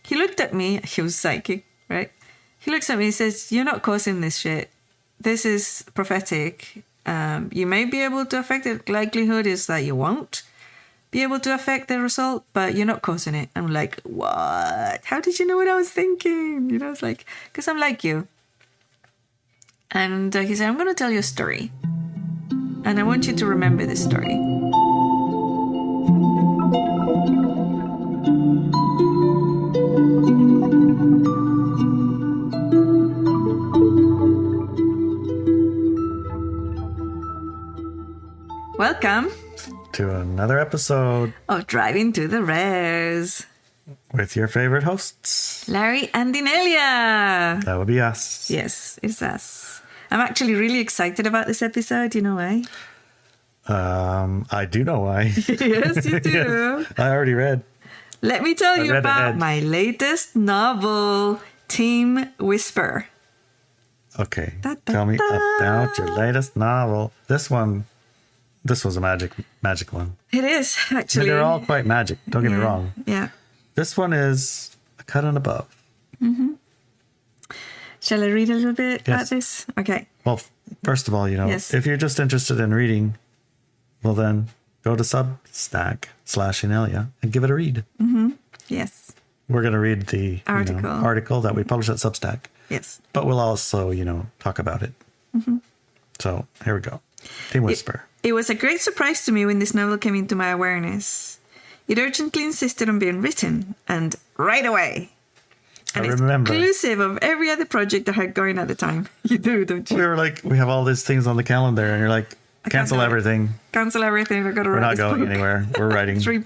He looked at me. He was psychic, right? He looks at me and says, "You're not causing this shit. This is prophetic. You may be able to affect it. Likelihood is that you won't be able to affect the result, but you're not causing it." I'm like, what? How did you know what I was thinking? You know, it's like, because I'm like you. And he said, "I'm going to tell you a story. And I want you to remember this story." Welcome to another episode of Driving to the Res with your favorite hosts, Larry and Inelia. That would be us. Yes, it's us. I'm actually really excited about this episode. You know why? I do know why. Yes, you do. Yes, I already read. Let me tell you about ahead. my latest novel, Team Whisper. Okay, Da, da, tell me da. about your latest novel. This was a magic one. It is, I actually. mean, they're all quite magic. Don't get me wrong. Yeah. This one is a cut and above. Mm-hmm. Shall I read a little bit about Yes. this? Okay. Well, first of all, Yes. if you're just interested in reading, well then go to Substack/Inelia and give it a read. Mm-hmm. Yes. We're going to read the Article. that we publish at Substack. Yes. But we'll also, talk about it. Mm-hmm. So here we go. Team Whisper. It was a great surprise to me when this novel came into my awareness. It urgently insisted on being written, and right away. And I remember. It's exclusive of every other project I had going at the time. You do, don't you? We were like, we have all these things on the calendar, and you're like, cancel everything. Cancel everything. I got to We're write not this going book. anywhere. We're writing. 3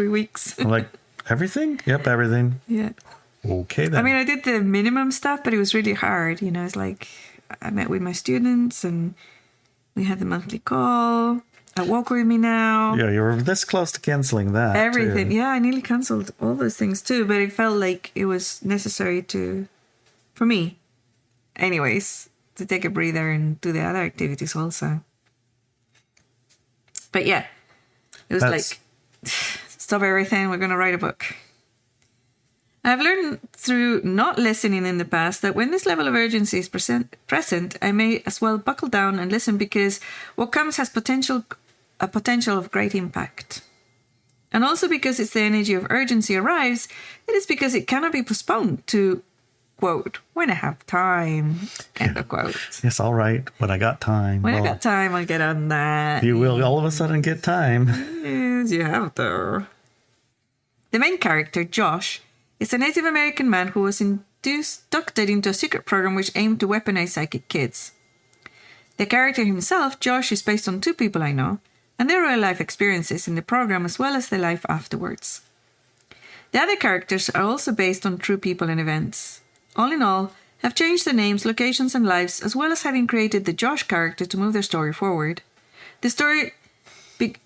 weeks. I'm like, everything? Yep, everything. Yeah. Okay then. I mean, I did the minimum stuff, but it was really hard. It's like I met with my students and we had the monthly call. At Walk With Me Now. Yeah, you were this close to canceling that. Everything. Too. Yeah, I nearly cancelled all those things too, but it felt like it was necessary for me, anyways, to take a breather and do the other activities also. But yeah, it was like, stop everything, we're going to write a book. I've learned through not listening in the past that when this level of urgency is present, I may as well buckle down and listen, because what comes has a potential of great impact. And also because it's the energy of urgency arrives, it is because it cannot be postponed to, quote, when I have time, end of quote. Yes, all right. When I got time. When I got time, I'll get on that. You will all of a sudden get time. Yes, you have to. The main character, Josh, is a Native American man who was inducted into a secret program which aimed to weaponize psychic kids. The character himself, Josh, is based on 2 people I know, and their real-life experiences in the program as well as their life afterwards. The other characters are also based on true people and events. All in all, have changed their names, locations, and lives, as well as having created the Josh character to move their story forward. The story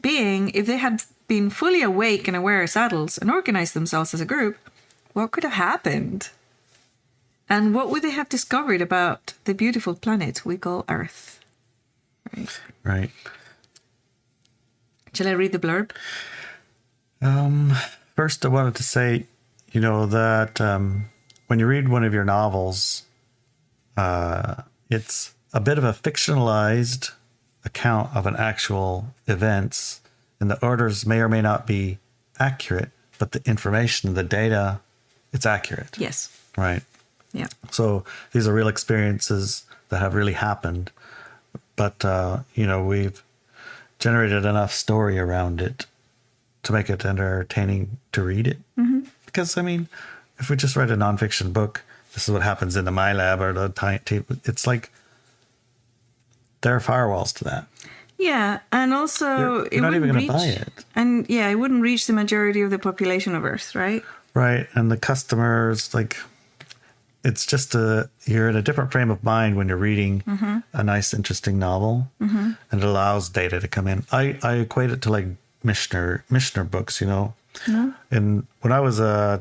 being, if they had been fully awake and aware as adults and organized themselves as a group, what could have happened? And what would they have discovered about the beautiful planet we call Earth? Right. Shall I read the blurb? First, I wanted to say, that when you read one of your novels, it's a bit of a fictionalized account of an actual events, and the orders may or may not be accurate, but the information, the data, it's accurate. Yes. Right. Yeah. So these are real experiences that have really happened, but we've generated enough story around it to make it entertaining to read it. Mm-hmm. Because, if we just write a nonfiction book, this is what happens in the My Lab or the tape, it's like there are firewalls to that. Yeah, and also you're not even going to buy it. And yeah, it wouldn't reach the majority of the population of Earth, right? Right, and the customers, it's just you're in a different frame of mind when you're reading a nice, interesting novel, and it allows data to come in. I equate it to like Mishnah books, And when I was I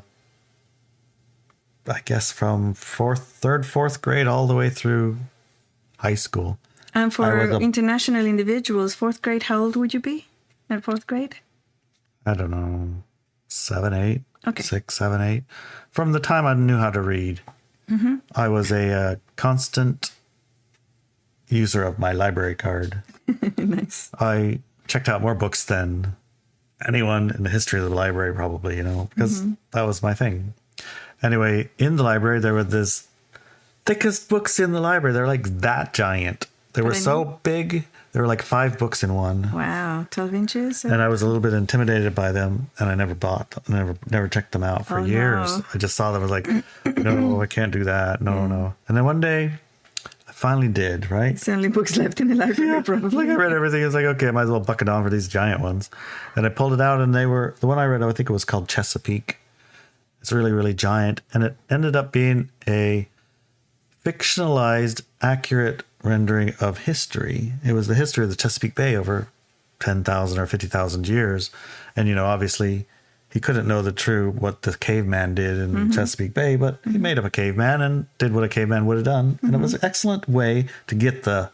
guess from fourth grade all the way through high school. And for international individuals, 4th grade, how old would you be at 4th grade? I don't know, 7, 8. Okay. 6, 7, 8. From the time I knew how to read, I was a constant user of my library card. Nice. I checked out more books than anyone in the history of the library, probably, because that was my thing. Anyway, in the library, there were this thickest books in the library. They're like that giant. They were so big. There were like 5 books in one. Wow, 12 inches? And I was a little bit intimidated by them, and I never checked them out for years. No. I just saw them, I was like, no, I can't do that. No. And then one day, I finally did, right? It's the only books left in the library, probably. Like I read everything. It's like, okay, I might as well bucket on for these giant ones. And I pulled it out, and they were, the one I read, I think it was called Chesapeake. It's really, really giant. And it ended up being a fictionalized, accurate rendering of history. It was the history of the Chesapeake Bay over 10,000 or 50,000 years. And, obviously he couldn't know what the caveman did in Chesapeake Bay, but he made up a caveman and did what a caveman would have done. And it was an excellent way to get the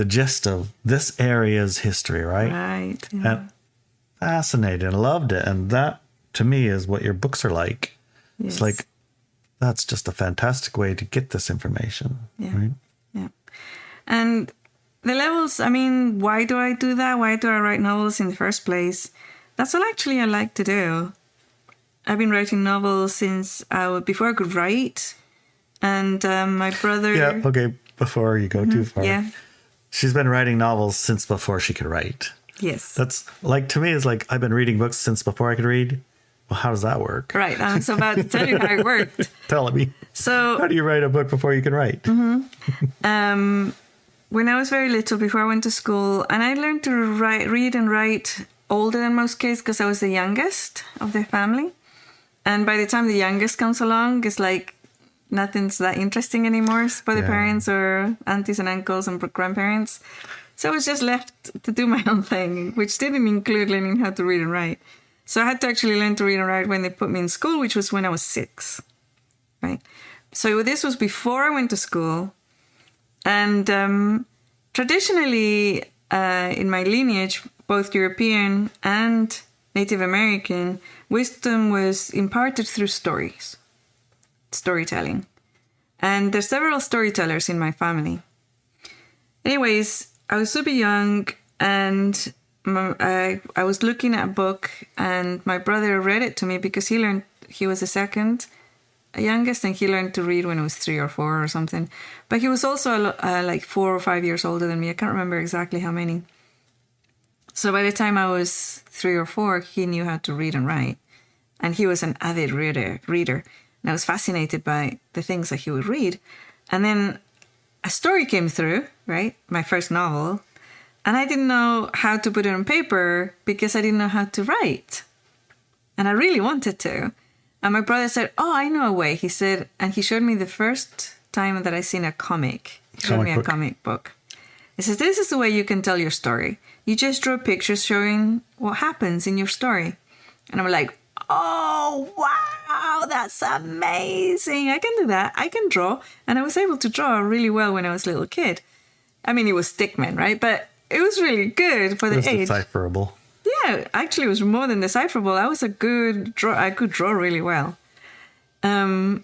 gist of this area's history, right? Right. Yeah. And fascinating. I loved it. And that, to me, is what your books are like. Yes. It's like, that's just a fantastic way to get this information. Yeah. Right? Yeah. And the levels, I mean, why do I do that? Why do I write novels in the first place? That's what actually I like to do. I've been writing novels since before I could write. And my brother... Yeah, okay, before you go too far. Yeah. She's been writing novels since before she could write. Yes. That's, like, to me, it's like, I've been reading books since before I could read. Well, how does that work? Right. I was about to tell you how it worked. Tell me. So... How do you write a book before you can write? When I was very little, before I went to school, and I learned to read and write older than most kids because I was the youngest of the family. And by the time the youngest comes along, it's like nothing's that interesting anymore for the parents or aunties and uncles and grandparents. So I was just left to do my own thing, which didn't include learning how to read and write. So I had to actually learn to read and write when they put me in school, which was when I was 6, right? So this was before I went to school. And traditionally, in my lineage, both European and Native American, wisdom was imparted through storytelling. And there's several storytellers in my family. Anyways, I was super young, and I was looking at a book, and my brother read it to me because he was the second youngest, and he learned to read when he was 3 or 4 or something. But he was also like 4 or 5 years older than me. I can't remember exactly how many. So by the time I was 3 or 4, he knew how to read and write. And he was an avid reader. And I was fascinated by the things that he would read. And then a story came through, right? My first novel. And I didn't know how to put it on paper because I didn't know how to write. And I really wanted to. And my brother said, "Oh, I know a way." He said, and he showed me the first time that I seen a comic. He showed me a comic book. He says, "This is the way you can tell your story. You just draw pictures showing what happens in your story." And I'm like, "Oh, wow, that's amazing. I can do that. I can draw." And I was able to draw really well when I was a little kid. I mean, it was stickman, right? But it was really good for the age. It was decipherable. Yeah, actually, it was more than decipherable. I was a good draw. I could draw really well. Then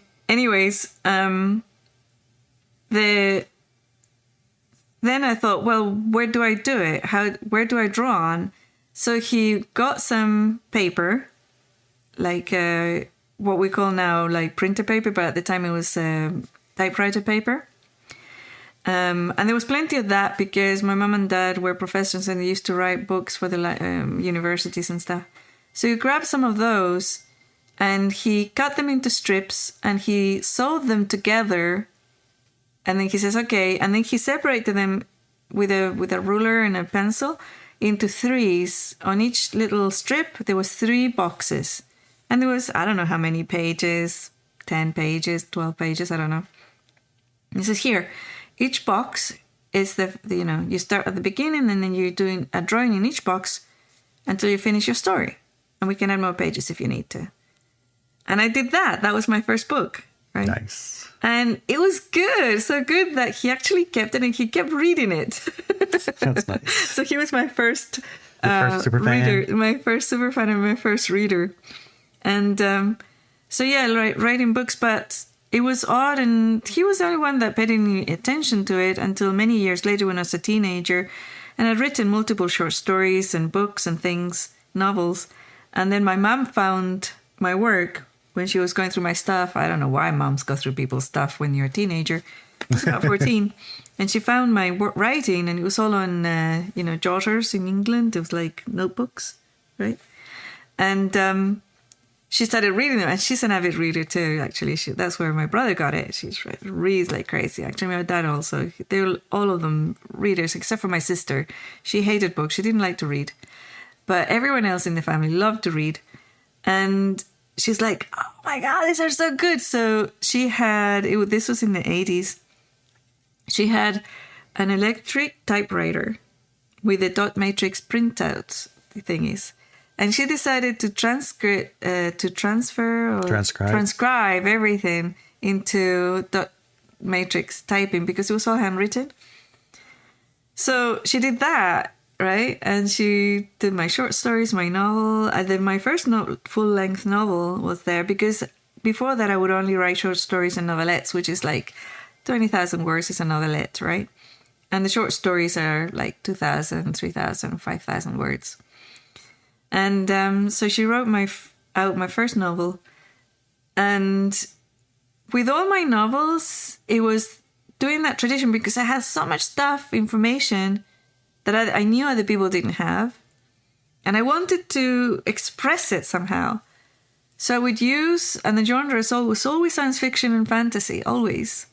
I thought, well, where do I do it? Where do I draw on? So he got some paper, like what we call now like printer paper, but at the time it was typewriter paper. And there was plenty of that because my mom and dad were professors and they used to write books for the universities and stuff. So he grabbed some of those and he cut them into strips and he sewed them together. And then he says, okay. And then he separated them with a ruler and a pencil into 3s. On each little strip, there was 3 boxes. And there was, I don't know how many pages, 10 pages, 12 pages, I don't know. And he says, here, each box is you start at the beginning and then you're doing a drawing in each box until you finish your story. And we can add more pages if you need to. And I did that. That was my first book, right? Nice. And it was good. So good that he actually kept it and he kept reading it. That's nice. So he was my first super reader, fan. my first super fan and my first reader. And so, yeah, writing books, but it was odd. And he was the only one that paid any attention to it until many years later when I was a teenager. And I'd written multiple short stories and books and things, novels. And then my mom found my work when she was going through my stuff. I don't know why moms go through people's stuff when you're a teenager. I was about 14. And she found my writing, and it was all on, jotters in England. It was like notebooks, right? And she started reading them, and she's an avid reader too, actually. That's where my brother got it. She reads like crazy. Actually, my dad also. They were all of them readers, except for my sister. She hated books. She didn't like to read. But everyone else in the family loved to read. And she's like, oh my God, these are so good. So she had, this was in the 80s. She had an electric typewriter with a dot matrix printout thingies. And she decided to transcribe everything into dot matrix typing because it was all handwritten. So she did that, right? And she did my short stories, my novel. And then my first full-length novel was there because before that I would only write short stories and novelettes, which is like 20,000 words is a novelette, right? And the short stories are like 2,000, 3,000, 5,000 words. And so she wrote my first novel. And with all my novels, it was doing that tradition because I had so much stuff, information that I knew other people didn't have. And I wanted to express it somehow. So I would use, and the genre was always science fiction and fantasy, always.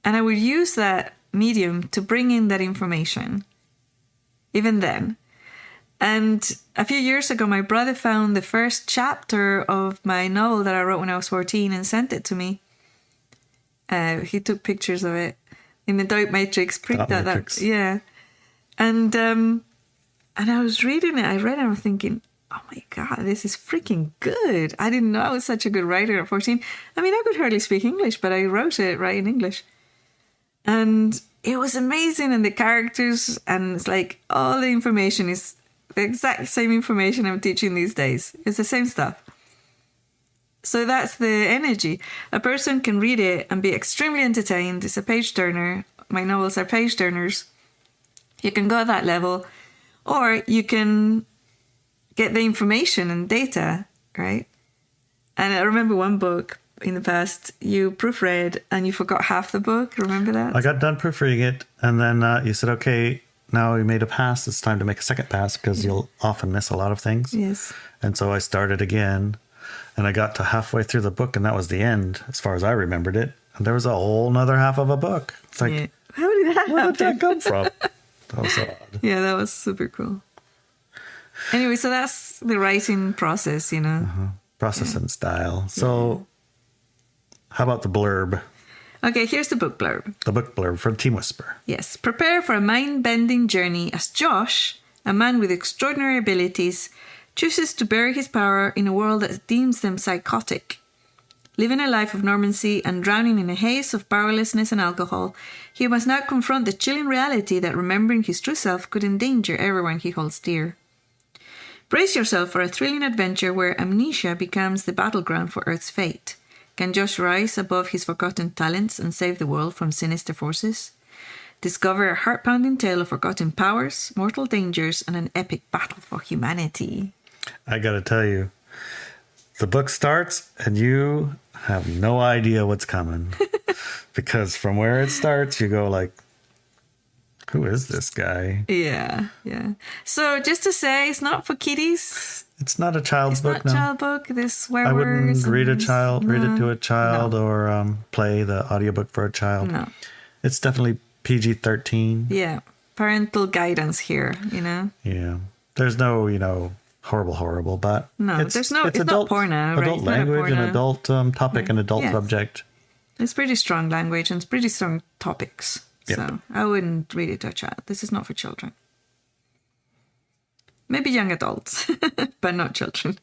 And I would use that medium to bring in that information, even then. And a few years ago, my brother found the first chapter of my novel that I wrote when I was 14 and sent it to me. He took pictures of it in the dot matrix printout. Yeah. And I was reading it. I read it and I was thinking, oh my God, this is freaking good. I didn't know I was such a good writer at 14. I mean, I could hardly speak English, but I wrote it right in English. And it was amazing. And the characters, and it's like all the information is the exact same information I'm teaching these days. It's the same stuff. So that's the energy. A person can read it and be extremely entertained. It's a page turner. My novels are page turners. You can go at that level, or you can get the information and data, right? And I remember one book in the past, you proofread and you forgot half the book. Remember that? I got done proofreading it, and then you said, okay, now we made a pass. It's time to make a second pass because you'll often miss a lot of things. Yes. And so I started again, and I got to halfway through the book, and that was the end as far as I remembered it. And there was a whole nother half of a book. It's like, yeah. How did that happen? Where did that come from? That was odd. Yeah, that was super cool. Anyway, so that's the writing process, you know. Process and style. So how about the blurb? Okay, here's the book blurb. The book blurb from Team Whisper. Yes. Prepare for a mind-bending journey as Josh, a man with extraordinary abilities, chooses to bury his power in a world that deems them psychotic. Living a life of normancy and drowning in a haze of powerlessness and alcohol, he must now confront the chilling reality that remembering his true self could endanger everyone he holds dear. Brace yourself for a thrilling adventure where amnesia becomes the battleground for Earth's fate. Can Josh rise above his forgotten talents and save the world from sinister forces? Discover a heart-pounding tale of forgotten powers, mortal dangers, and an epic battle for humanity. I gotta tell you, the book starts and you have no idea what's coming. Because from where it starts, you go like, who is this guy? Yeah. So just to say, it's not for kiddies. It's not a child's book, no. It's not a child book. There's swear I words. wouldn't read it to a child or play the audiobook for a child. No. It's definitely PG-13. Yeah. Parental guidance here, you know? Yeah. There's no, horrible, but no, it's adult, not porno, right? Adult language and adult topic and adult subject. It's pretty strong language and it's pretty strong topics. Yep. So I wouldn't read it to a child. This is not for children. Maybe young adults, but not children.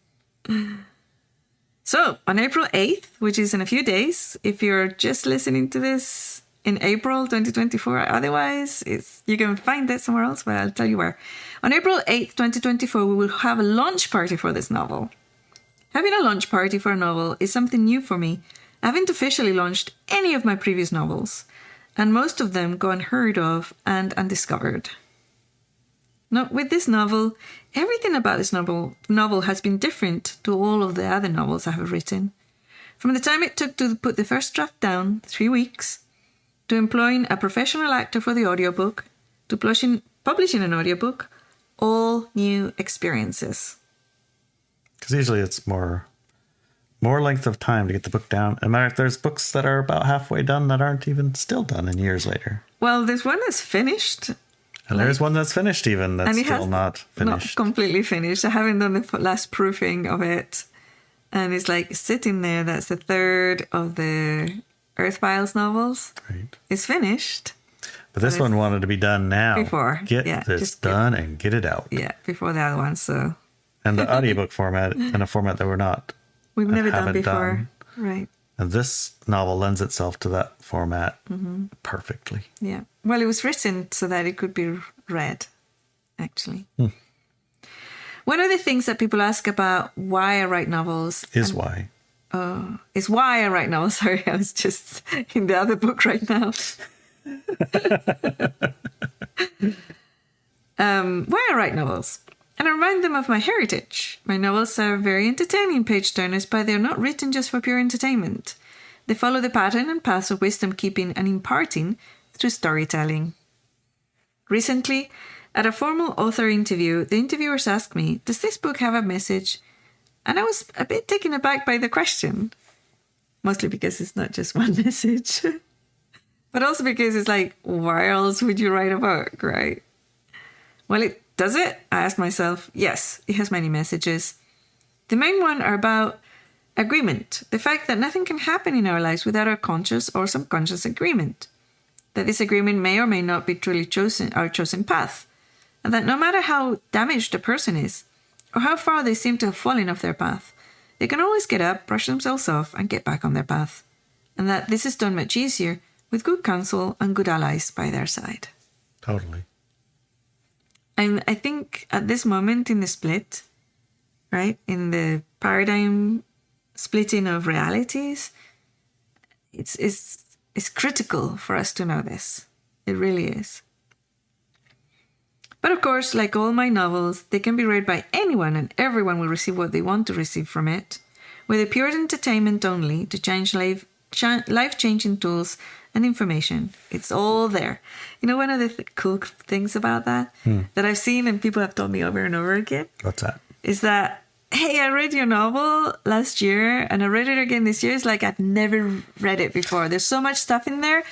So on April 8th, which is in a few days, if you're just listening to this in April 2024, otherwise you can find it somewhere else, but I'll tell you where. On April 8th, 2024, we will have a launch party for this novel. Having a launch party for a novel is something new for me. I haven't officially launched any of my previous novels, and most of them go unheard of and undiscovered. Now, with this novel, everything about this novel has been different to all of the other novels I have written. From the time it took to put the first draft down, 3 weeks, to employing a professional actor for the audiobook, to publishing an audiobook, all new experiences. Because usually it's more length of time to get the book down. And there's books that are about halfway done that aren't even still done in years later. Well, there's one that's finished. And there's one that's finished even that's still not finished. Not completely finished. I haven't done the last proofing of it. And it's like sitting there. That's the third of the Earth Files novels. Right. It's finished. But this one wanted to be done now. Before. Get this done and get it out. Yeah, before the other one. So. And the audiobook format in a format that we've never done before. Done. Right. And this novel lends itself to that format perfectly. Yeah. Well, it was written so that it could be read, actually. One of the things that people ask about why I write novels is why I write novels. Sorry, I was just in the other book right now. Why I write novels. And I remind them of my heritage. My novels are very entertaining page turners, but they're not written just for pure entertainment. They follow the pattern and paths of wisdom keeping and imparting through storytelling. Recently, at a formal author interview, the interviewers asked me, "Does this book have a message?" And I was a bit taken aback by the question. Mostly because it's not just one message. But also because it's like, why else would you write a book, right? Well, does it? I asked myself. Yes, it has many messages. The main one are about agreement. The fact that nothing can happen in our lives without our conscious or subconscious agreement. That this agreement may or may not be truly our chosen path. And that no matter how damaged a person is, or how far they seem to have fallen off their path, they can always get up, brush themselves off, and get back on their path. And that this is done much easier with good counsel and good allies by their side. Totally. And I think at this moment in the split, right, in the paradigm splitting of realities, it's critical for us to know this. It really is. But of course, like all my novels, they can be read by anyone and everyone will receive what they want to receive from it, with a pure entertainment only to change life-changing tools and information. It's all there. You know, one of the cool things about that I've seen and people have told me over and over again. What's that? Is that, hey, I read your novel last year and I read it again this year. It's like I'd never read it before. There's so much stuff in there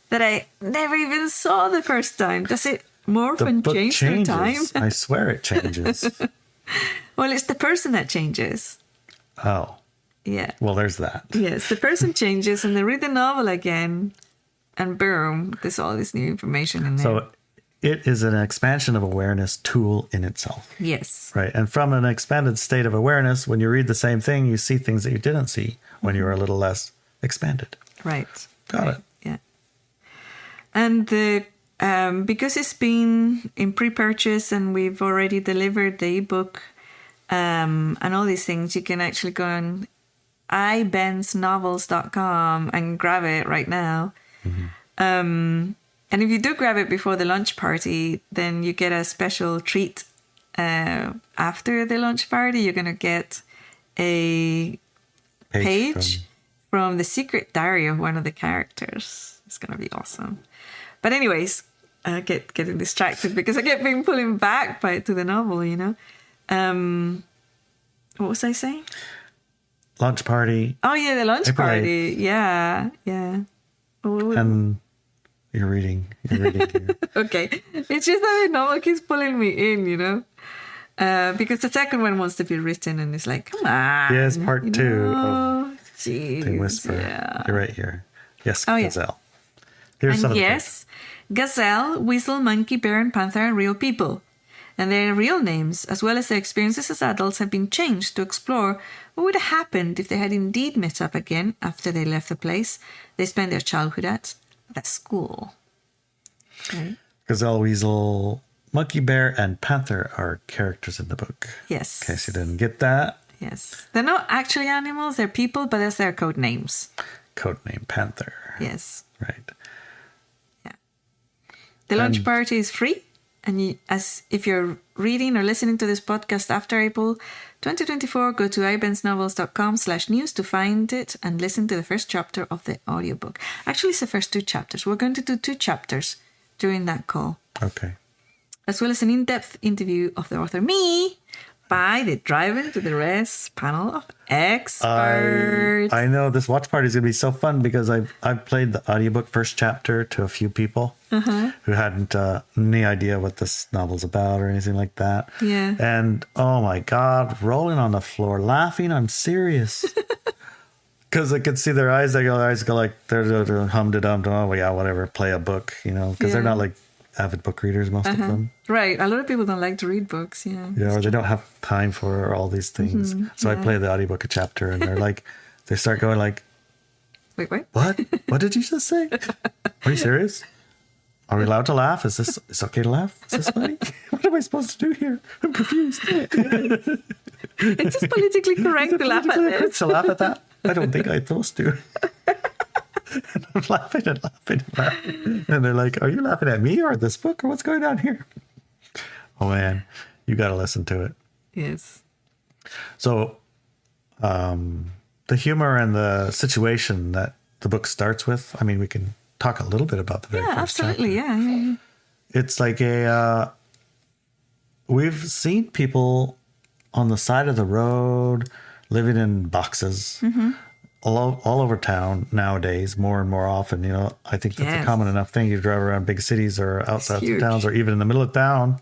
that I never even saw the first time. Does it morph and change through time? I swear it changes. Well, it's the person that changes. Oh. Yeah. Well, there's that. Yes, the person changes and they read the novel again and boom, there's all this new information in there. So it is an expansion of awareness tool in itself. Yes. Right. And from an expanded state of awareness, when you read the same thing, you see things that you didn't see when you were a little less expanded. Right. Got it. Yeah. And because it's been in pre-purchase and we've already delivered the ebook and all these things, you can actually go on ibenznovels.com and grab it right now. And if you do grab it before the launch party, then you get a special treat. After the launch party, you're going to get a page from the secret diary of one of the characters. It's going to be awesome. But anyways, I get getting distracted because I get being pulling back to the novel, you know. What was I saying? Launch party. Oh, yeah, the launch April party. 8th. Yeah. And you're reading here. Okay. It's just that the novel keeps pulling me in, you know. Because the second one wants to be written and it's like, come on. Yes, part 2 of Jeez, Thing Whisper. Yeah. You're right here. Yes, Oh, yeah. Gazelle. Here's some of the yes, Gazelle, Weasel, Monkey, Bear, and Panther are real people. And their real names, as well as their experiences as adults, have been changed to explore what would have happened if they had indeed met up again after they left the place they spent their childhood at school. Okay. Gazelle, Weasel, Monkey, Bear, and Panther are characters in the book. Yes. In case you didn't get that. Yes. They're not actually animals, they're people, but that's their code names. Codename Panther. Yes. Right. Yeah. The launch And- party is free. And if you're reading or listening to this podcast after April 2024, go to ibensnovels.com/news to find it and listen to the first chapter of the audiobook. Actually, it's the first 2 chapters. We're going to do 2 chapters during that call. Okay. As well as an in-depth interview of the author, me, by the Driving to the Rest panel of experts. I know this watch party is going to be so fun because I've played the audiobook first chapter to a few people who hadn't any idea what this novel's about or anything like that. Yeah. And oh my God, rolling on the floor, laughing. I'm serious. Because I could see their eyes. Their eyes go like they're hum-de-dum. Oh, well, yeah, whatever. Play a book, because they're not like avid book readers, most of them. Right. A lot of people don't like to read books. Yeah. Yeah, or they don't have time for all these things. So I play the audiobook a chapter and they're like, they start going like, Wait. what? What did you just say? Are you serious? Are we allowed to laugh? Is it's okay to laugh? Is this funny? What am I supposed to do here? I'm confused. It's just politically correct to laugh at this. To laugh at that? I don't think I'm supposed to. And I'm laughing and laughing and laughing. And they're like, are you laughing at me or at this book or what's going on here? Oh, man. You got to listen to it. Yes. So the humor and the situation that the book starts with, I mean, we can talk a little bit about the very Yeah, first absolutely. chapter. Yeah. It's like we've seen people on the side of the road living in boxes all over town nowadays, more and more often. I think that's Yes. a common enough thing. You drive around big cities or outside of huge. towns or even in the middle of town,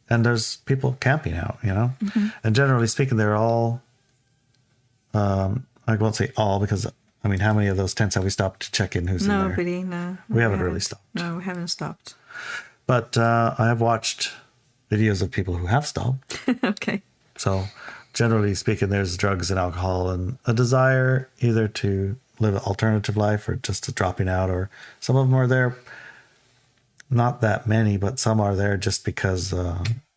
and there's people camping out, And generally speaking, they're all, I won't say all because, I mean, how many of those tents have we stopped to check in who's in there? Nobody, no. We haven't really stopped. No, we haven't stopped. But I have watched videos of people who have stopped. Okay. So generally speaking, there's drugs and alcohol and a desire either to live an alternative life or just to dropping out, or some of them are there, not that many, but some are there just because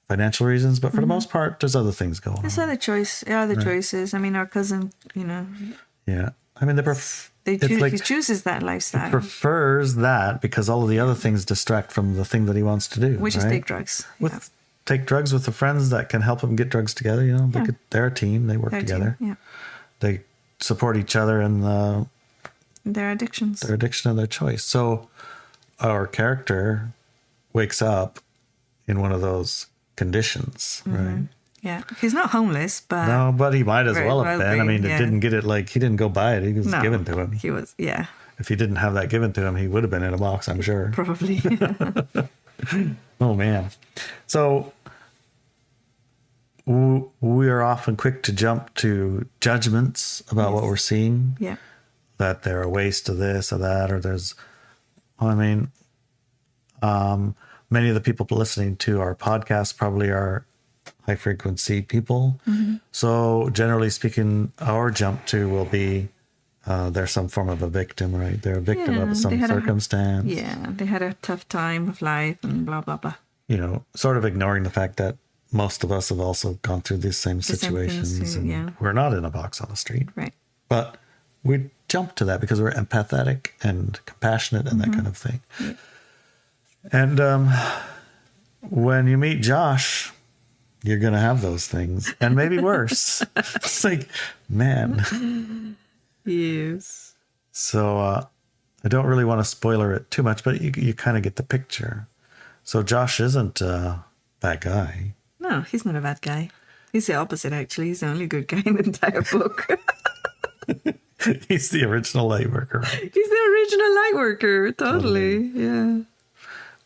financial reasons. But for the most part, there's other things going There's on. other choices. I mean, our cousin, Yeah. I mean, he chooses that lifestyle, prefers that because all of the other things distract from the thing that he wants to do. which is right? take drugs. Take drugs with the friends that can help him get drugs together. They're a team. They work together. Yeah. They support each other in Their addictions. their addiction of their choice. So our character wakes up in one of those conditions, right? Yeah. He's not homeless, but No, but he might as Very well have well been. I mean, been, it yeah. didn't get it like he didn't go buy it. It was no, given to him. He was, yeah, If he didn't have that given to him, he would have been in a box, I'm sure. probably. Oh, man. So we are often quick to jump to judgments about what we're seeing, Yeah. that they're a waste of this or that, or there's, I mean, many of the people listening to our podcast probably are high frequency people. So generally speaking, our jump to will be they're some form of a victim, right? They're a victim Yeah, of they some had circumstance. They had a tough time of life and blah, blah, blah. Sort of ignoring the fact that most of us have also gone through these same same situations. things too, and yeah. we're not in a box on the street. Right. But we jump to that because we're empathetic and compassionate and that kind of thing. Yeah. And when you meet Josh, you're going to have those things and maybe worse. It's like, man. Yes. So I don't really want to spoiler it too much, but you kind of get the picture. So Josh isn't a bad guy. No, he's not a bad guy. He's the opposite, actually. He's the only good guy in the entire book. He's the original light worker, right? He's the original light worker. Totally. Yeah.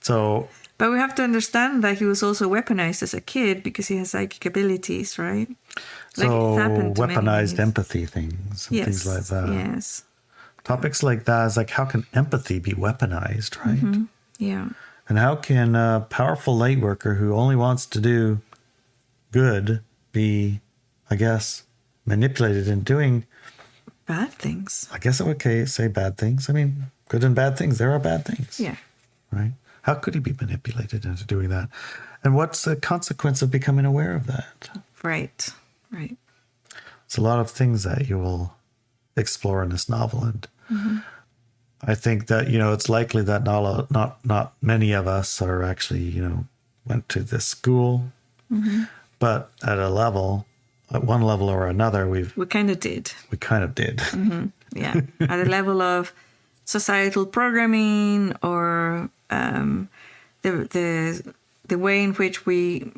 So, But we have to understand that he was also weaponized as a kid because he has psychic abilities, right? Like so it happened to many weaponized of empathy things and things like that. Yes. Topics like that is like, how can empathy be weaponized, right? Yeah. And how can a powerful light worker who only wants to do good be, I guess, manipulated in doing, Bad things. I guess I would say bad things. I mean, good and bad things. There are bad things. Yeah. Right? How could he be manipulated into doing that? And what's the consequence of becoming aware of that? Right. Right. It's a lot of things that you will explore in this novel. And I think that, it's likely that not many of us are actually, went to this school, but at one level or another, We kind of did. we kind of did. Yeah. At a level of societal programming or the way in which we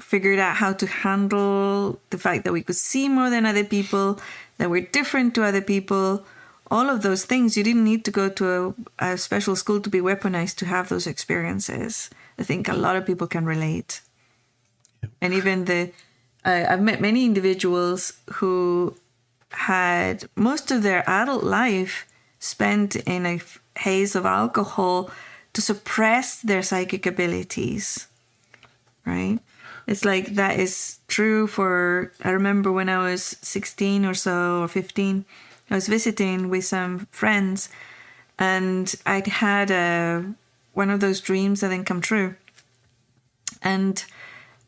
figured out how to handle the fact that we could see more than other people, that we're different to other people, all of those things. You didn't need to go to a special school to be weaponized to have those experiences. I think a lot of people can relate. And even I've met many individuals who had most of their adult life spent in a haze of alcohol to suppress their psychic abilities, right? It's like that is true I remember when I was 16 or so, or 15, I was visiting with some friends, and I'd had one of those dreams that didn't come true. And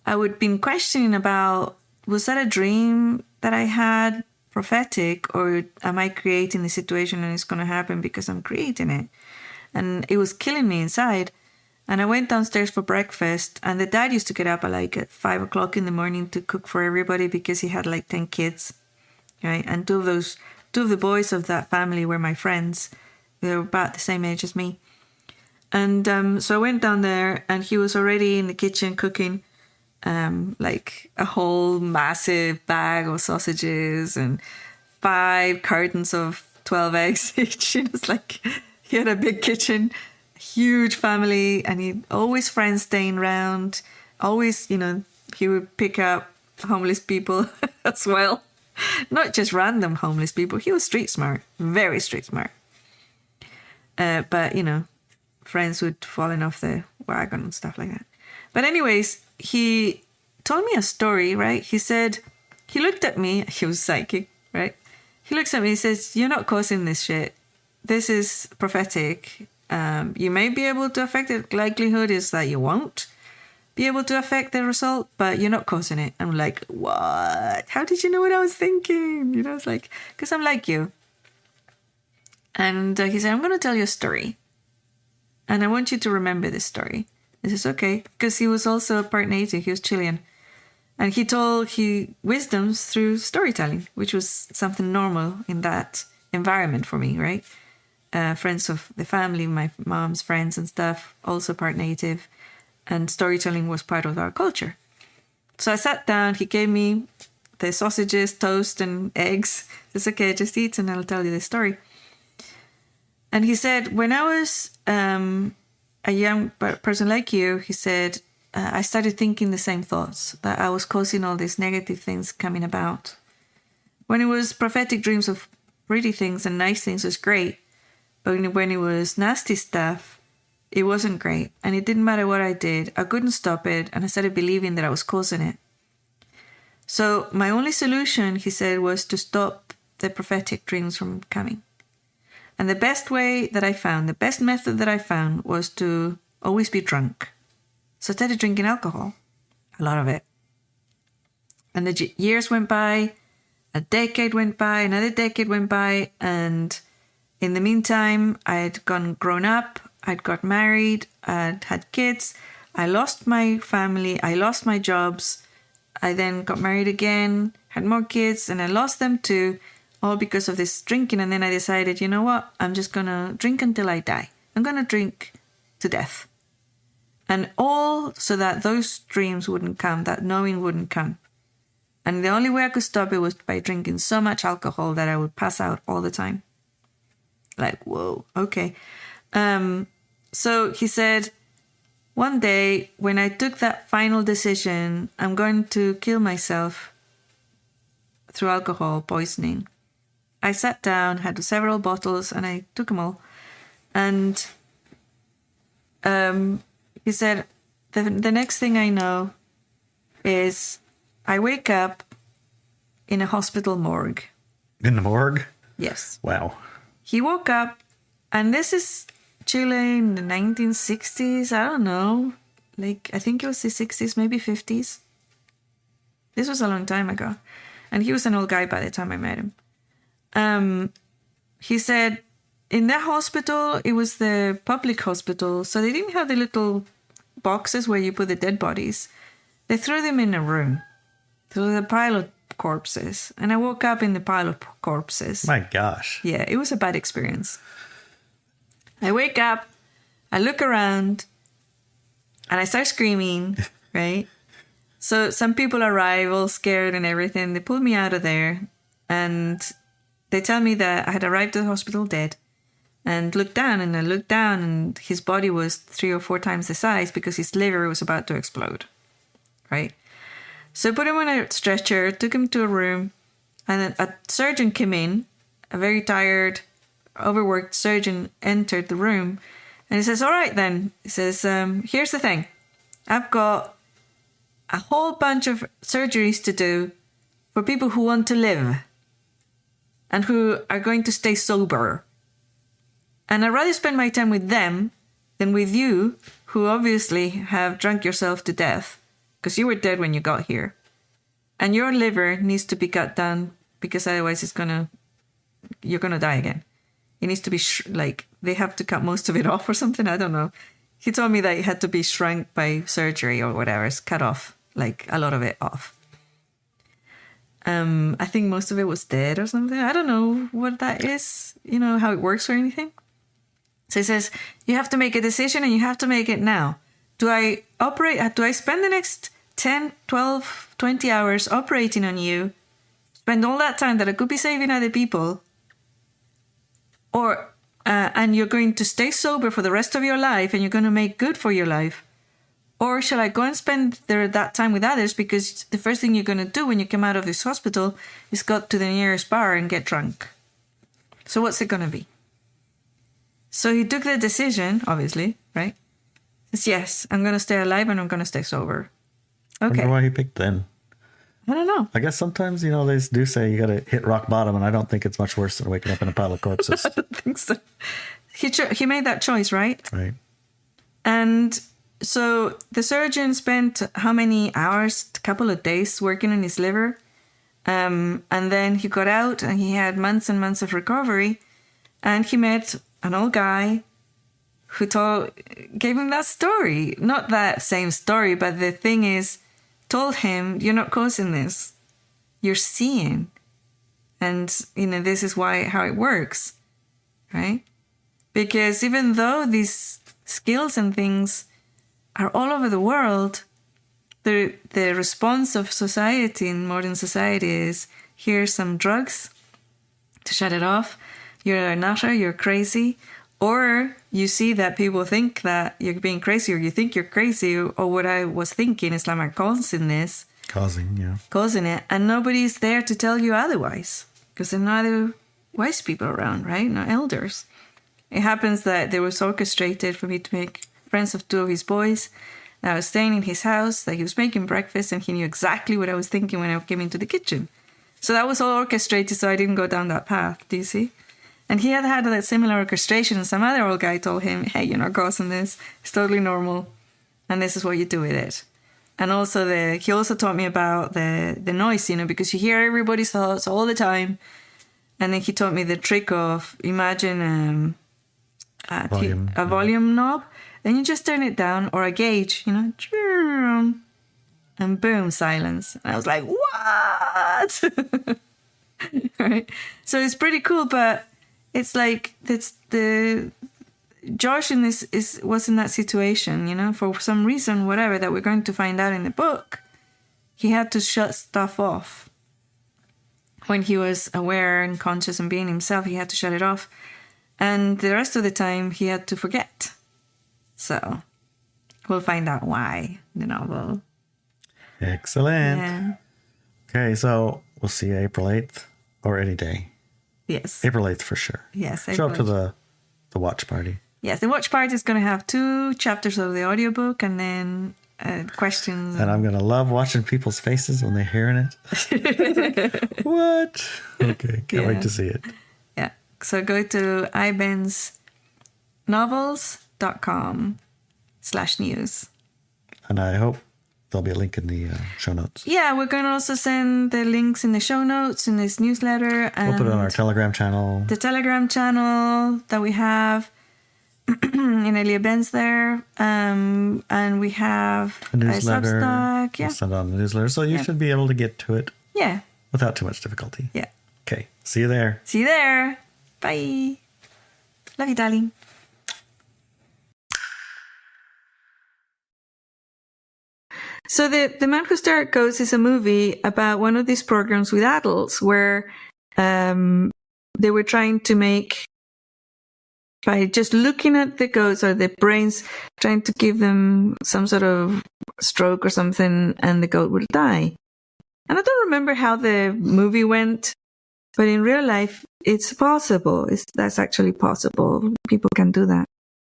I would been questioning about, was that a dream that I had prophetic, or am I creating the situation and it's going to happen because I'm creating it? And it was killing me inside. And I went downstairs for breakfast, and the dad used to get up at 5 o'clock in the morning to cook for everybody because he had 10 kids, right? And two of the boys of that family were my friends. They were about the same age as me. And so I went down there, and he was already in the kitchen cooking a whole massive bag of sausages and 5 cartons of 12 eggs each. It's he had a big kitchen, huge family, and he always friends staying around. Always, he would pick up homeless people as well. Not just random homeless people. He was street smart, very street smart. But, friends would falling off the wagon and stuff like that. But anyways, he told me a story, right? He said, he looked at me, he was psychic, right? He looks at me, he says, "You're not causing this shit. This is prophetic. You may be able to affect it. Likelihood is that you won't be able to affect the result, but you're not causing it." I'm like, what? How did you know what I was thinking? It's because I'm like you. And he said, "I'm going to tell you a story. And I want you to remember this story." This is okay, because he was also part native. He was Chilean. And he told wisdoms through storytelling, which was something normal in that environment for me, right? Friends of the family, my mom's friends and stuff, also part native. And storytelling was part of our culture. So I sat down, he gave me the sausages, toast, and eggs. It's okay, just eat and I'll tell you the story. And he said, when I was a young person like you, he said, I started thinking the same thoughts, that I was causing all these negative things coming about. When it was prophetic dreams of pretty things and nice things, was great. But when it was nasty stuff, it wasn't great. And it didn't matter what I did. I couldn't stop it. And I started believing that I was causing it. So my only solution, he said, was to stop the prophetic dreams from coming. And the best way that I found, the best method that I found, was to always be drunk. So I started drinking alcohol, a lot of it. And the years went by, a decade went by, another decade went by, and in the meantime, I had grown up, I'd got married, I'd had kids, I lost my family, I lost my jobs, I then got married again, had more kids, and I lost them too, all because of this drinking. And then I decided, you know what, I'm just going to drink until I die. I'm going to drink to death. And all so that those dreams wouldn't come, that knowing wouldn't come. And the only way I could stop it was by drinking so much alcohol that I would pass out all the time. Like, whoa, okay. So he said, one day when I took that final decision, I'm going to kill myself through alcohol poisoning, I sat down, had several bottles, and I took them all. And he said, the next thing I know is I wake up in a hospital morgue. In the morgue? Yes. Wow. He woke up, and this is Chile in the 1960s. I don't know. I think it was the 60s, maybe 50s. This was a long time ago. And he was an old guy by the time I met him. He said in that hospital, it was the public hospital, so they didn't have the little boxes where you put the dead bodies. They threw them in a room. There was a pile of corpses, and I woke up in the pile of corpses. My gosh. Yeah, it was a bad experience. I wake up, I look around, and I start screaming, right? So some people arrive all scared and everything. They pull me out of there, and they tell me that I had arrived at the hospital dead, and looked down, and I looked down, and his body was 3 or 4 times the size because his liver was about to explode, right? So I put him on a stretcher, took him to a room, and then a surgeon came in, a very tired, overworked surgeon entered the room, and he says, all right then, he says, here's the thing. I've got a whole bunch of surgeries to do for people who want to live and who are going to stay sober. And I'd rather spend my time with them than with you, who obviously have drunk yourself to death because you were dead when you got here. And your liver needs to be cut down because otherwise you're going to die again. It needs to be they have to cut most of it off or something. I don't know. He told me that it had to be shrunk by surgery or whatever. It's cut off, like a lot of it off. I think most of it was dead or something. I don't know what that is, how it works or anything. So he says, you have to make a decision and you have to make it now. Do I spend the next 10, 12, 20 hours operating on you, spend all that time that I could be saving other people, or and you're going to stay sober for the rest of your life and you're going to make good for your life? Or shall I go and spend that time with others, because the first thing you're going to do when you come out of this hospital is go to the nearest bar and get drunk? So what's it going to be? So he took the decision, obviously, right? Says, yes, I'm going to stay alive and I'm going to stay sober. Okay. I wonder why he picked then. I don't know. I guess sometimes, they do say you got to hit rock bottom, and I don't think it's much worse than waking up in a pile of corpses. I don't think so. He made that choice, right? Right. And so the surgeon spent how many hours, a couple of days working on his liver. And then he got out and he had months and months of recovery. And he met an old guy who gave him that story. Not that same story, but the thing is, told him, you're not causing this. You're seeing. And, this is how it works, right? Because even though these skills and things are all over the world, the response of society in modern society is, here's some drugs to shut it off. You're a nutter, you're crazy. Or you see that people think that you're being crazy, or you think you're crazy, or what I was thinking is like I'm causing this. Causing it. And nobody's there to tell you otherwise, because there are no other wise people around, right? No elders. It happens that it was orchestrated for me to make friends of 2 of his boys. I was staying in his house, that he was making breakfast, and he knew exactly what I was thinking when I came into the kitchen. So that was all orchestrated, so I didn't go down that path, do you see? And he had that similar orchestration, and some other old guy told him, hey, you're not causing this. It's totally normal. And this is what you do with it. And also he also taught me about the noise, because you hear everybody's thoughts all the time. And then he taught me the trick of, imagine a volume knob. Then you just turn it down, or a gauge, and boom, silence. And I was like, what? Right? So it's pretty cool, but it's like Josh in this was in that situation, for some reason, whatever, that we're going to find out in the book. He had to shut stuff off. When he was aware and conscious and being himself, he had to shut it off. And the rest of the time, he had to forget. So we'll find out why in the novel. Excellent. Yeah. Okay, so we'll see you April 8th or any day. Yes. April 8th for sure. Yes. Show up to the watch party. Yes, the watch party is going to have 2 chapters of the audiobook and then questions. And I'm going to love watching people's faces when they're hearing it. What? Okay, can't wait to see it. Yeah. So go to ibensnovels.com/news. And I hope there'll be a link in the show notes. Yeah, we're going to also send the links in the show notes in this newsletter. And We'll put it on our Telegram channel. the Telegram channel that we have. Inelia Benz there. And we have A newsletter. Substack. Yeah. We'll send on the newsletter. So you should be able to get to it Yeah. without too much difficulty. Yeah. Okay. See you there. See you there. Bye. Love you, darling. So the Man Who Stared at Ghosts is a movie about one of these programs with adults where they were trying to make, by just looking at the ghosts or the brains, trying to give them some sort of stroke or something, and the goat would die. And I don't remember how the movie went, but in real life, it's possible. That's actually possible. People can do that.